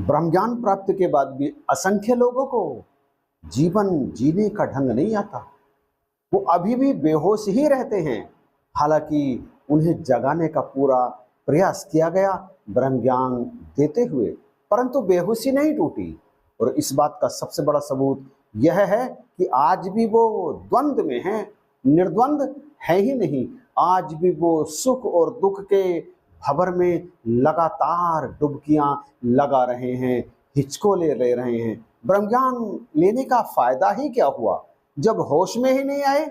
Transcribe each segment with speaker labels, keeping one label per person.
Speaker 1: ब्रह्म ज्ञान प्राप्ति के बाद भी असंख्य लोगों को जीवन जीने का ढंग नहीं आता। वो अभी भी बेहोश ही रहते हैं। हालांकि उन्हें जगाने का पूरा प्रयास किया गया ब्रह्म ज्ञान देते हुए, परंतु बेहोशी नहीं टूटी। और इस बात का सबसे बड़ा सबूत यह है कि आज भी वो द्वंद्व में हैं, निर्द्वंद है ही नहीं। आज भी वो सुख और दुख के भंवर में लगातार डुबकियां लगा रहे हैं, हिचकोले ले रहे हैं। ब्रह्म ज्ञान लेने का फायदा ही क्या हुआ जब होश में ही नहीं आए।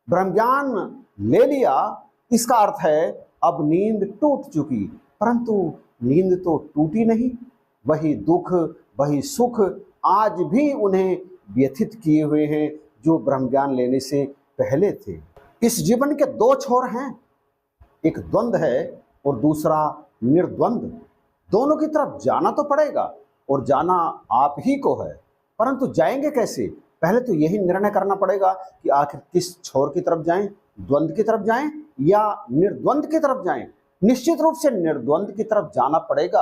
Speaker 1: ब्रह्म ज्ञान ले लिया, इसका अर्थ है अब नींद टूट चुकी, परंतु नींद तो टूटी नहीं। वही दुख वही सुख आज भी उन्हें व्यथित किए हुए हैं जो ब्रह्म ज्ञान लेने से पहले थे। इस जीवन के दो छोर हैं, एक द्वंद्व है और दूसरा निर्द्वंद। दोनों की तरफ जाना तो पड़ेगा और जाना आप ही को है, परंतु जाएंगे कैसे? पहले तो यही निर्णय करना पड़ेगा कि आखिर किस छोर की तरफ जाएं, द्वंद्व की तरफ जाएं या निर्द्वंद की तरफ जाएं। निश्चित रूप से निर्द्वंद की तरफ जाना पड़ेगा,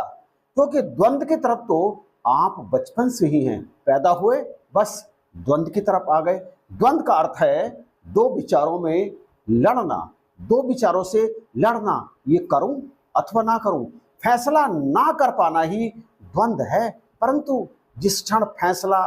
Speaker 1: क्योंकि द्वंद्व की तरफ तो आप बचपन से ही हैं, पैदा हुए बस द्वंद्व की तरफ आ गए। द्वंद्व का अर्थ है दो विचारों में लड़ना, दो विचारों से लड़ना, ये करूं अथवा ना करूं। फैसला ना कर पाना ही द्वंद्व है। परंतु जिस क्षण फैसला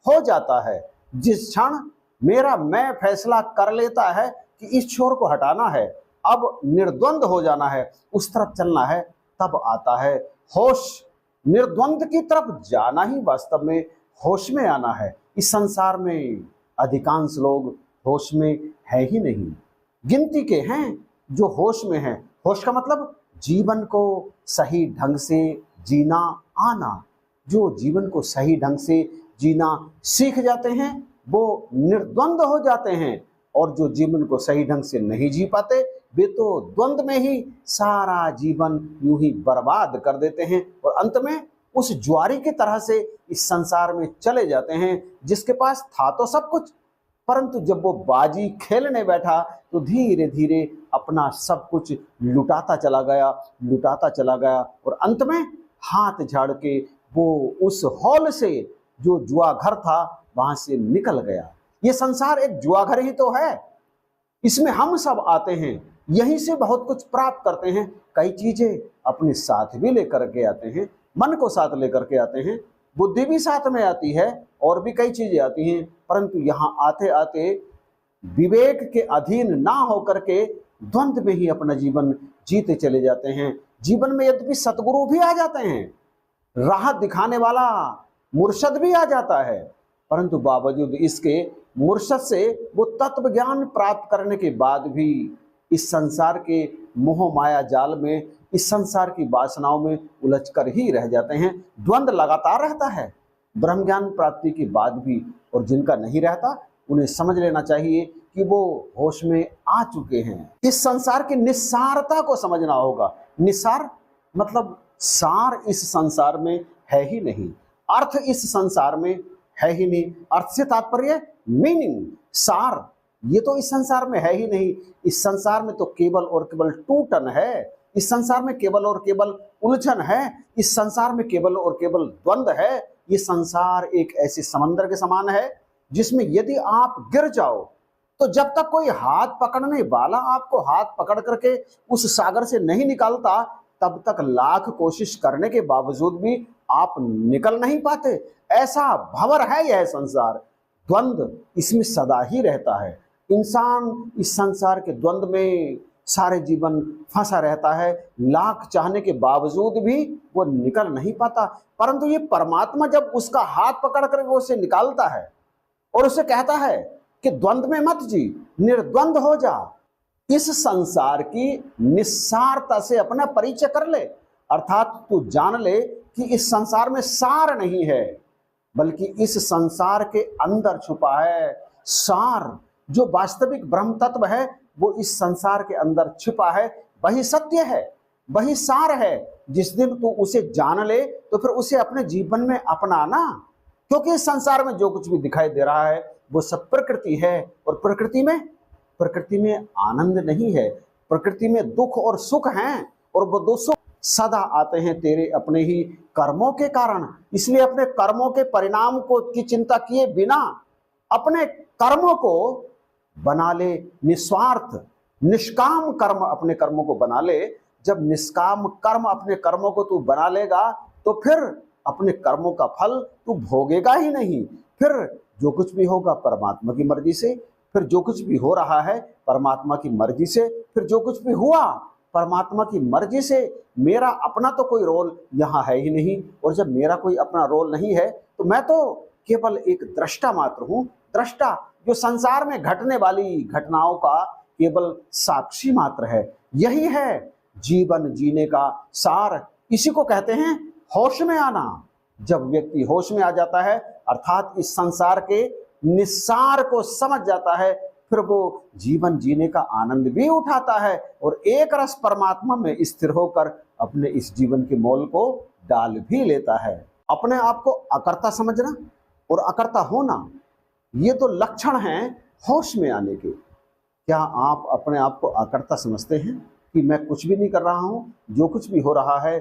Speaker 1: हो जाता है, जिस क्षण मेरा मैं फैसला कर लेता है कि इस छोर को हटाना है, अब निर्द्वंद हो जाना है, उस तरफ चलना है, तब आता है होश। निर्द्वंद की तरफ जाना ही वास्तव में होश में आना है। इस संसार में अधिकांश लोग होश में है ही नहीं। गिनती के हैं जो होश में हैं। होश का मतलब जीवन को सही ढंग से जीना आना। जो जीवन को सही ढंग से जीना सीख जाते हैं वो निर्द्वंद हो जाते हैं, और जो जीवन को सही ढंग से नहीं जी पाते वे तो द्वंद्व में ही सारा जीवन यूं ही बर्बाद कर देते हैं और अंत में उस ज्वारी की तरह से इस संसार में चले जाते हैं जिसके पास था तो सब कुछ, परंतु जब वो बाजी खेलने बैठा तो धीरे धीरे अपना सब कुछ लुटाता चला गया और अंत में हाथ झाड़ के वो उस हॉल से, जो जुआ घर था, वहां से निकल गया। ये संसार एक जुआ घर ही तो है, इसमें हम सब आते हैं, यहीं से बहुत कुछ प्राप्त करते हैं। कई चीजें अपने साथ भी लेकर के आते हैं, मन को साथ लेकर के आते हैं, बुद्धि भी साथ में आती है और भी कई चीजें आती हैं, परंतु यहाँ आते आते विवेक के अधीन ना होकर के द्वंद्व में ही अपना जीवन जीते चले जाते हैं। जीवन में यद्यपि सतगुरु भी आ जाते हैं, राह दिखाने वाला मुर्शद भी आ जाता है, परंतु बावजूद इसके मुर्शद से वो तत्व ज्ञान प्राप्त करने के बाद भी इस संसार के मोह माया जाल में, इस संसार की वासनाओं में उलझकर ही रह जाते हैं। द्वंद्व लगातार रहता है ब्रह्म ज्ञान प्राप्ति के बाद भी, और जिनका नहीं रहता उन्हें समझ लेना चाहिए कि वो होश में आ चुके हैं। इस संसार की निस्सारता को समझना होगा। निस्सार मतलब सार इस संसार में है ही नहीं, अर्थ इस संसार में है ही नहीं। अर्थ से तात्पर्य मीनिंग, सार ये तो इस संसार में है ही नहीं। इस संसार में तो केवल और केवल टूटन है, इस संसार में केवल और केवल उलझन है, इस संसार में केवल और केवल द्वंद्व है। ये संसार एक ऐसे समंदर के समान है जिसमें यदि आप गिर जाओ तो जब तक कोई हाथ पकड़ने वाला आपको हाथ पकड़ करके उस सागर से नहीं निकालता, तब तक लाख कोशिश करने के बावजूद भी आप निकल नहीं पाते। ऐसा भंवर है यह संसार, द्वंद्व इसमें सदा ही रहता है। इंसान इस संसार के द्वंद्व में सारे जीवन फंसा रहता है, लाख चाहने के बावजूद भी वो निकल नहीं पाता। परंतु ये परमात्मा जब उसका हाथ पकड़ कर वो उसे निकालता है और उसे कहता है कि द्वंद्व में मत जी, निर्द्वंद हो जा, इस संसार की निस्सारता से अपना परिचय कर ले, अर्थात तू जान ले कि इस संसार में सार नहीं है, बल्कि इस संसार के अंदर छुपा है सार। जो वास्तविक ब्रह्म तत्व है वो इस संसार के अंदर छिपा है, वही सत्य है, वही सार है। जिस दिन तू उसे जान ले तो फिर उसे अपने जीवन में अपनाना, क्योंकि इस संसार में जो कुछ भी दिखाई दे रहा है वो सब प्रकृति है, और प्रकृति में आनंद नहीं है, प्रकृति में दुख और सुख हैं, और वो दो सुख सदा आते हैं तेरे अपने ही कर्मों के कारण, इसलिए अपने कर्मों के परिणाम को की चिंता किए बिना अपने कर्मों को बना ले निस्वार्थ, निष्काम कर्म अपने कर्मों को बना ले। जब निष्काम कर्म अपने कर्मों को तू बना लेगा तो फिर अपने कर्मों का फल तू भोगेगा ही नहीं। फिर जो कुछ भी होगा परमात्मा की मर्जी से, फिर जो कुछ भी हो रहा है परमात्मा की मर्जी से, फिर जो कुछ भी हुआ परमात्मा की मर्जी से। मेरा अपना तो कोई रोल यहाँ है ही नहीं, और जब मेरा कोई अपना रोल नहीं है तो मैं तो केवल एक दृष्टा मात्र हूँ। दृष्टा जो संसार में घटने वाली घटनाओं का केवल साक्षी मात्र है। यही है जीवन जीने का सार। इसी को कहते हैं होश में आना। जब व्यक्ति होश में आ जाता है अर्थात इस संसार के निस्सार को समझ जाता है, फिर वो जीवन जीने का आनंद भी उठाता है और एक रस परमात्मा में स्थिर होकर अपने इस जीवन के मोल को डाल भी लेता है। अपने आप को अकर्ता समझना और अकर्ता होना, ये तो लक्षण हैं होश में आने के। क्या आप अपने आप को अकर्ता समझते हैं कि मैं कुछ भी नहीं कर रहा हूँ, जो कुछ भी हो रहा है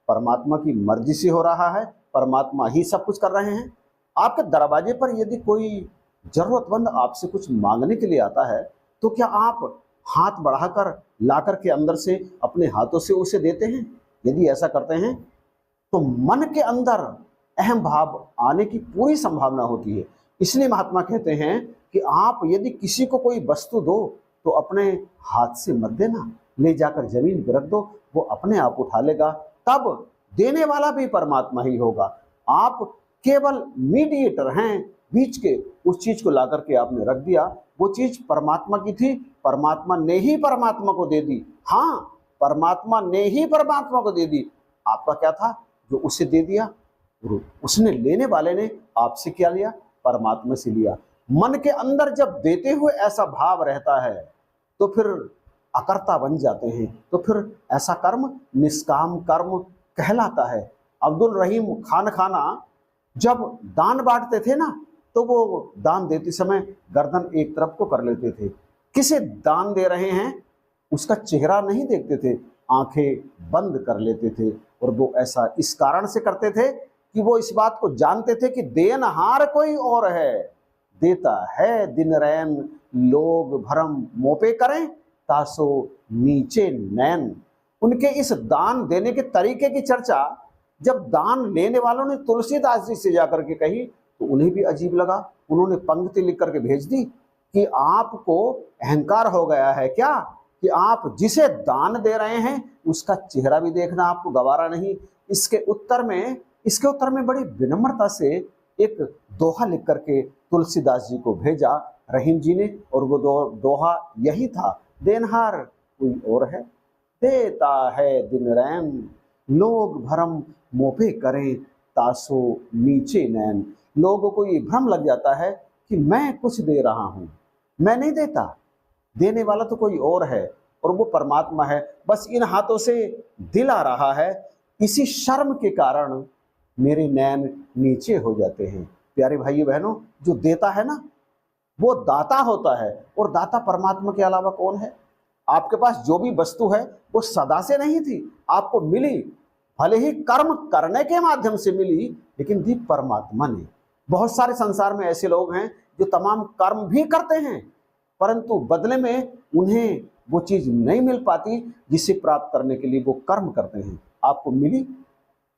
Speaker 1: परमात्मा की मर्जी से हो रहा है, परमात्मा ही सब कुछ कर रहे हैं? आपके दरवाजे पर यदि कोई जरूरतमंद आपसे कुछ मांगने के लिए आता है तो क्या आप हाथ बढ़ाकर लाकर के अंदर से अपने हाथों से उसे देते हैं? यदि ऐसा करते हैं तो मन के अंदर अहम भाव आने की पूरी संभावना होती है। इसलिए महात्मा कहते हैं कि आप यदि किसी को कोई वस्तु दो तो अपने हाथ से मत देना, ले जाकर जमीन पर रख दो, वो अपने आप उठा लेगा। तब देने वाला भी परमात्मा ही होगा। आप केवल मीडिएटर हैं बीच के। उस चीज को लाकर के आपने रख दिया, वो चीज परमात्मा की थी, परमात्मा ने ही परमात्मा को दे दी। हाँ, परमात्मा ने ही परमात्मा को दे दी। आपका क्या था जो उसे दे दिया? उसने, लेने वाले ने आपसे क्या लिया? परमात्मा से लिया। मन के अंदर जब देते हुए ऐसा भाव रहता है तो फिर अकर्ता बन जाते हैं। तो फिर ऐसा कर्म निष्काम कर्म कहलाता है। अब्दुल रहीम खान खाना जब दान बांटते थे ना तो वो दान देते समय गर्दन एक तरफ को कर लेते थे। किसे दान दे रहे हैं उसका चेहरा नहीं देखते थे, आंखें बंद कर लेते थे। और वो ऐसा इस कारण से करते थे कि वो इस बात को जानते थे कि देनहार कोई और है, देता है दिन रैन, लोग भरम मोपे करें तासो नीचे नैन। उनके इस दान देने के तरीके की चर्चा जब दान लेने वालों ने तुलसीदास जी से जाकर के कही तो उन्हें भी अजीब लगा। उन्होंने पंक्ति लिख करके भेज दी कि आपको अहंकार हो गया है क्या कि आप जिसे दान दे रहे हैं उसका चेहरा भी देखना आपको गवारा नहीं। इसके उत्तर में बड़ी विनम्रता से एक दोहा लिख करके तुलसीदास जी को भेजा रहीम जी ने, और वो दोहा यही था, देनहार कोई और है, देता है दिन रैन, लोग भरम मोपे करें तासो नीचे नैन। लोगों को ये भ्रम लग जाता है कि मैं कुछ दे रहा हूं, मैं नहीं देता, देने वाला तो कोई और है और वो परमात्मा है, बस इन हाथों से दिल आ रहा है। इसी शर्म के कारण मेरे नैन नीचे हो जाते हैं। प्यारे भाइयों बहनों, जो देता है ना वो दाता होता है, और दाता परमात्मा के अलावा कौन है? आपके पास जो भी वस्तु है वो सदा से नहीं थी, आपको मिली, भले ही कर्म करने के माध्यम से मिली, लेकिन दी परमात्मा ने। बहुत सारे संसार में ऐसे लोग हैं जो तमाम कर्म भी करते हैं परंतु बदले में उन्हें वो चीज नहीं मिल पाती जिसे प्राप्त करने के लिए वो कर्म करते हैं। आपको मिली,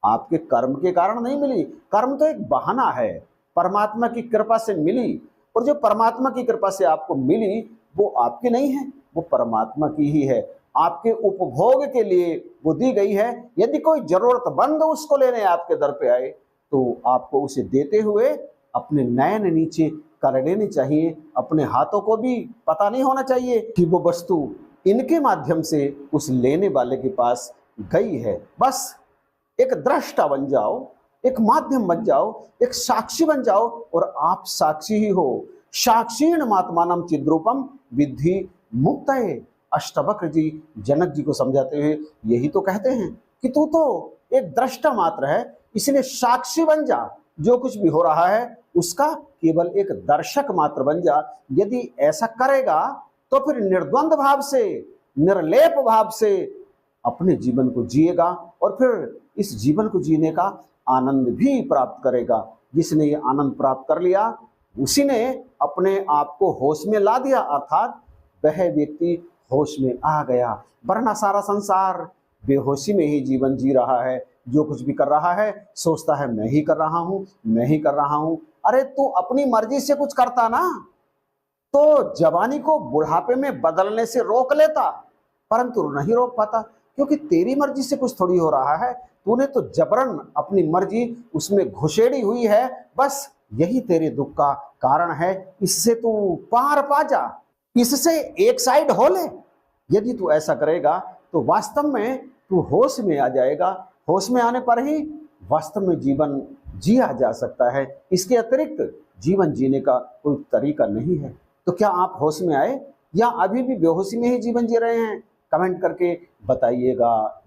Speaker 1: आपके कर्म के कारण नहीं मिली। कर्म तो एक बहाना है, परमात्मा की कृपा से मिली, और जो परमात्मा की कृपा से आपको मिली वो आपकी नहीं है, वो परमात्मा की ही है। आपके उपभोग के लिए वो दी गई है। यदि कोई जरूरतमंद उसको लेने आपके दर पे आए तो आपको उसे देते हुए अपने नयन नीचे कर लेने चाहिए। अपने हाथों को भी पता नहीं होना चाहिए कि वो वस्तु इनके माध्यम से उस लेने वाले के पास गई है। बस एक दृष्टा बन जाओ, एक माध्यम बन जाओ, एक साक्षी बन जाओ, और आप साक्षी ही हो। साक्षीण मात्मानम चिद्रूपम विद्धि मुक्तये। अष्टवक्र जी जनक जी को समझाते हुए यही तो कहते हैं कि तू तो एक दृष्टा मात्र है, इसलिए साक्षी बन जा। जो कुछ भी हो रहा है उसका केवल एक दर्शक मात्र बन जा। यदि ऐसा करेगा तो फिर निर्द्वंद भाव से, निर्लेप भाव से अपने जीवन को जिएगा और फिर इस जीवन को जीने का आनंद भी प्राप्त करेगा। जिसने ये आनंद प्राप्त कर लिया उसी ने अपने आप को होश में ला दिया, अर्थात वह व्यक्ति होश में आ गया। वरना सारा संसार बेहोशी में ही जीवन जी रहा है। जो कुछ भी कर रहा है सोचता है मैं ही कर रहा हूं, मैं ही कर रहा हूं। अरे तू अपनी मर्जी से कुछ करता ना तो जवानी को बुढ़ापे में बदलने से रोक लेता, परंतु नहीं रोक पाता क्योंकि तेरी मर्जी से कुछ थोड़ी हो रहा है। तूने तो जबरन अपनी मर्जी उसमें घुसेड़ी हुई है। बस यही तेरे दुख का कारण है। इससे तू पार पा जा, इससे एक साइड हो ले। यदि तू ऐसा करेगा तो वास्तव में तू होश में आ जाएगा। होश में आने पर ही वास्तव में जीवन जिया जा सकता है। इसके अतिरिक्त जीवन जीने का कोई तरीका नहीं है। तो क्या आप होश में आए या अभी भी बेहोशी में ही जीवन जी रहे हैं? कमेंट करके बताइएगा।